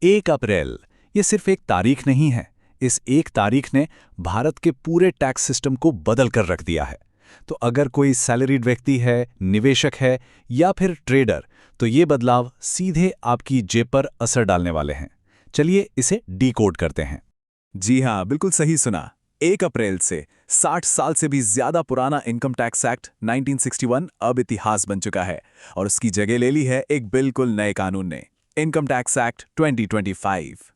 1 अप्रैल, ये सिर्फ एक तारीख नहीं है। इस एक तारीख ने भारत के पूरे टैक्स सिस्टम को बदल कर रख दिया है। तो अगर कोई सैलरीड व्यक्ति है, निवेशक है या फिर ट्रेडर, तो ये बदलाव सीधे आपकी जेब पर असर डालने वाले हैं। चलिए इसे डीकोड करते हैं। जी हाँ, बिल्कुल सही सुना। 1 अप्रैल से 60 साल से भी ज्यादा पुराना इनकम टैक्स एक्ट 1961 अब इतिहास बन चुका है और उसकी जगह ले ली है एक बिल्कुल नए कानून ने, इनकम टैक्स एक्ट 2025।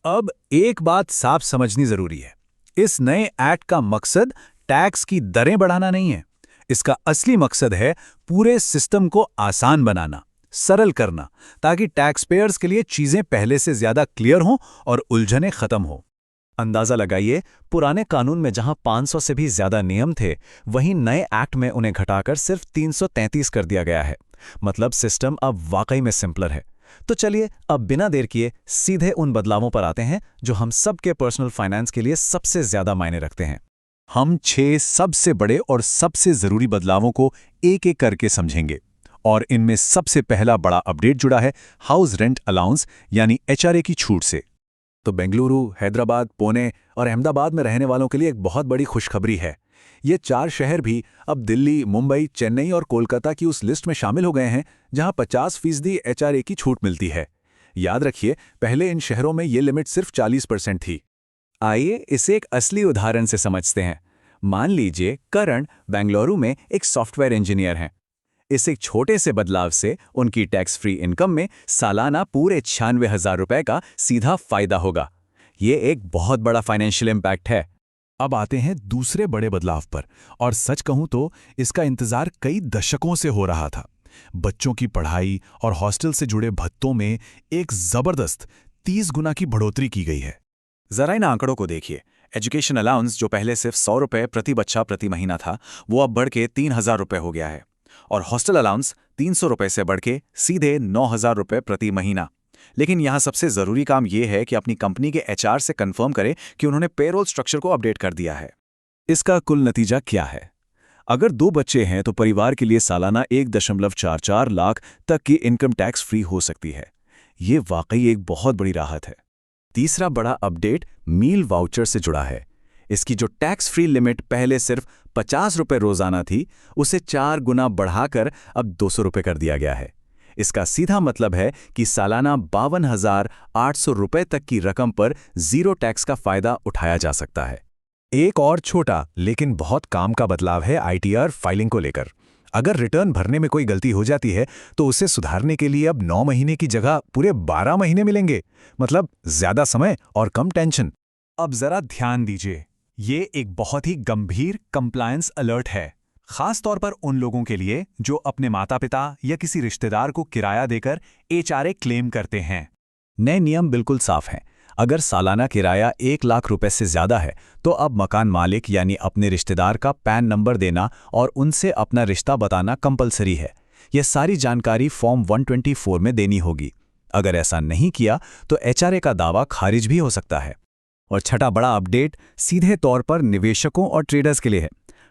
अब एक बात साफ समझनी जरूरी है। इस नए एक्ट का मकसद टैक्स की दरें बढ़ाना नहीं है। इसका असली मकसद है पूरे सिस्टम को आसान बनाना, सरल करना, ताकि टैक्स पेयर्स के लिए चीजें पहले से ज्यादा क्लियर हों और उलझनें खत्म हो। अंदाजा लगाइए, पुराने कानून में जहां 500 से भी ज्यादा नियम थे, वहीं नए एक्ट में उन्हें घटाकर सिर्फ 333 कर दिया गया है। मतलब सिस्टम अब वाकई में सिंपलर है। तो चलिए अब बिना देर किए सीधे उन बदलावों पर आते हैं जो हम सबके पर्सनल फाइनेंस के लिए सबसे ज्यादा मायने रखते हैं। हम 6 सबसे बड़े और सबसे जरूरी बदलावों को एक एक करके समझेंगे और इनमें सबसे पहला बड़ा अपडेट जुड़ा है हाउस रेंट अलाउंस यानी एचआरए की छूट से। तो बेंगलुरु, हैदराबाद, पुणे और अहमदाबाद में रहने वालों के लिए एक बहुत बड़ी खुशखबरी है। ये 4 शहर भी अब दिल्ली, मुंबई, चेन्नई और कोलकाता की उस लिस्ट में शामिल हो गए हैं जहां 50% एचआरए की छूट मिलती है। याद रखिए, पहले इन शहरों में ये लिमिट सिर्फ 40% थी। आइए इसे एक असली उदाहरण से समझते हैं। मान लीजिए करण बेंगलुरु में एक सॉफ्टवेयर इंजीनियर हैं। इस एक छोटे से बदलाव से उनकी टैक्स फ्री इनकम में सालाना पूरे 96,000 रुपए का सीधा फायदा होगा। ये एक बहुत बड़ा फाइनेंशियल इम्पैक्ट है। अब आते हैं दूसरे बड़े बदलाव पर, और सच कहूं तो इसका इंतजार कई दशकों से हो रहा था। बच्चों की पढ़ाई और हॉस्टल से जुड़े भत्तों में एक जबरदस्त 30 गुना की बढ़ोतरी की गई है। जरा इन आंकड़ों को देखिए। एजुकेशन अलाउंस जो पहले सिर्फ 100 रुपये प्रति बच्चा प्रति महीना था, वो अब बढ़ के 3,000 रुपये हो गया है। और हॉस्टल अलाउंस 300 रुपये से बढ़ के सीधे 9,000 रुपये प्रति महीना। लेकिन यहाँ सबसे ज़रूरी काम यह है कि अपनी कंपनी के एचआर से कंफर्म करें कि उन्होंने पेरोल स्ट्रक्चर को अपडेट कर दिया है। इसका कुल नतीजा क्या है? अगर 2 बच्चे हैं तो परिवार के लिए सालाना 1.44 लाख तक की इनकम टैक्स फ्री हो सकती है। ये वाकई एक बहुत बड़ी राहत है। तीसरा बड़ा अपडेट मील वाउचर से जुड़ा है। इसकी जो टैक्स फ्री लिमिट पहले सिर्फ 50 रुपये रोजाना थी, उसे 4 गुना बढ़ाकर अब 200 रुपये कर दिया गया है। इसका सीधा मतलब है कि सालाना 52,800 रुपये तक की रकम पर जीरो टैक्स का फायदा उठाया जा सकता है। एक और छोटा लेकिन बहुत काम का बदलाव है आईटीआर फाइलिंग को लेकर। अगर रिटर्न भरने में कोई गलती हो जाती है तो उसे सुधारने के लिए अब 9 महीने की जगह पूरे 12 महीने मिलेंगे। मतलब ज्यादा समय और कम टेंशन। अब जरा ध्यान दीजिए, ये एक बहुत ही गंभीर कंप्लायंस अलर्ट है, खास तौर पर उन लोगों के लिए जो अपने माता पिता या किसी रिश्तेदार को किराया देकर एचआरए क्लेम करते हैं। नए नियम बिल्कुल साफ हैं। अगर सालाना किराया 1 लाख रुपए से ज्यादा है तो अब मकान मालिक यानी अपने रिश्तेदार का पैन नंबर देना और उनसे अपना रिश्ता बताना कंपलसरी है। यह सारी जानकारी फॉर्म 124 में देनी होगी। अगर ऐसा नहीं किया तो एचआरए का दावा खारिज भी हो सकता है। और छठा बड़ा अपडेट सीधे तौर पर निवेशकों और ट्रेडर्स के लिए है।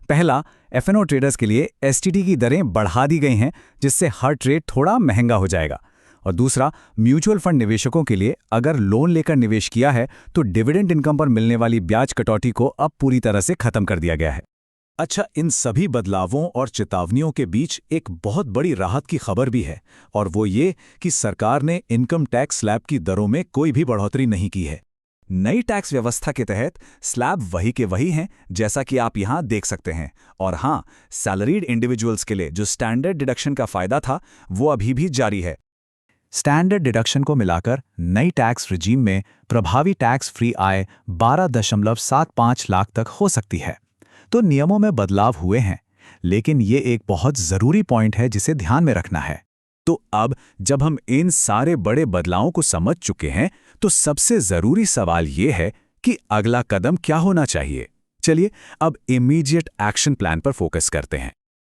पहला, एफएनओ ट्रेडर्स के लिए एसटीडी की दरें बढ़ा दी गई हैं, जिससे हर ट्रेड थोड़ा महंगा हो जाएगा। और दूसरा, म्यूचुअल फंड निवेशकों के लिए अगर लोन लेकर निवेश किया है तो डिविडेंड इनकम पर मिलने वाली ब्याज कटौती को अब पूरी तरह से खत्म कर दिया गया है। अच्छा, इन सभी बदलावों और चेतावनियों के बीच एक बहुत बड़ी राहत की खबर भी है, और वो ये कि सरकार ने इनकम टैक्स स्लैब की दरों में कोई भी बढ़ोतरी नहीं की है। नई टैक्स व्यवस्था के तहत स्लैब वही के वही हैं, जैसा कि आप यहां देख सकते हैं। और हां, सैलरीड इंडिविजुअल्स के लिए जो स्टैंडर्ड डिडक्शन का फायदा था, वो अभी भी जारी है। स्टैंडर्ड डिडक्शन को मिलाकर नई टैक्स रिजीम में प्रभावी टैक्स फ्री आय 12.75 लाख तक हो सकती है। तो नियमों में बदलाव हुए हैं, लेकिन ये एक बहुत जरूरी पॉइंट है जिसे ध्यान में रखना है। तो अब जब हम इन सारे बड़े बदलावों को समझ चुके हैं, तो सबसे जरूरी सवाल ये है कि अगला कदम क्या होना चाहिए। चलिए अब इमीडिएट एक्शन प्लान पर फोकस करते हैं।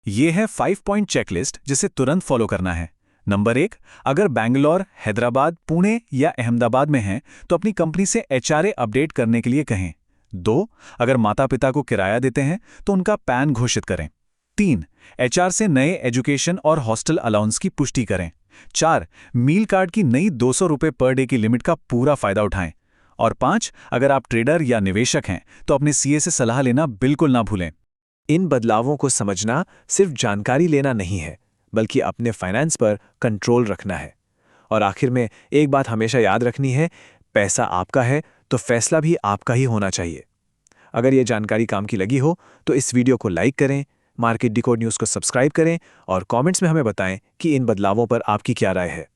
ये है 5 पॉइंट चेकलिस्ट जिसे तुरंत फॉलो करना है। नंबर 1, अगर बैंगलोर, हैदराबाद, पुणे या अहमदाबाद में हैं तो अपनी कंपनी से एचआरए अपडेट करने के लिए कहें। 2, अगर माता पिता को किराया देते हैं तो उनका पैन घोषित करें। 3, एचआर से नए एजुकेशन और हॉस्टल अलाउंस की पुष्टि करें। 4. मील कार्ड की नई 200 रुपये पर डे की लिमिट का पूरा फायदा उठाएं। और 5. अगर आप ट्रेडर या निवेशक हैं तो अपने सीए से सलाह लेना बिल्कुल ना भूलें। इन बदलावों को समझना सिर्फ जानकारी लेना नहीं है, बल्कि अपने फाइनेंस पर कंट्रोल रखना है। और आखिर में एक बात हमेशा याद रखनी है, पैसा आपका है तो फैसला भी आपका ही होना चाहिए। अगर ये जानकारी काम की लगी हो तो इस वीडियो को लाइक करें, मार्केट डिकोड न्यूज़ को सब्सक्राइब करें और कमेंट्स में हमें बताएं कि इन बदलावों पर आपकी क्या राय है।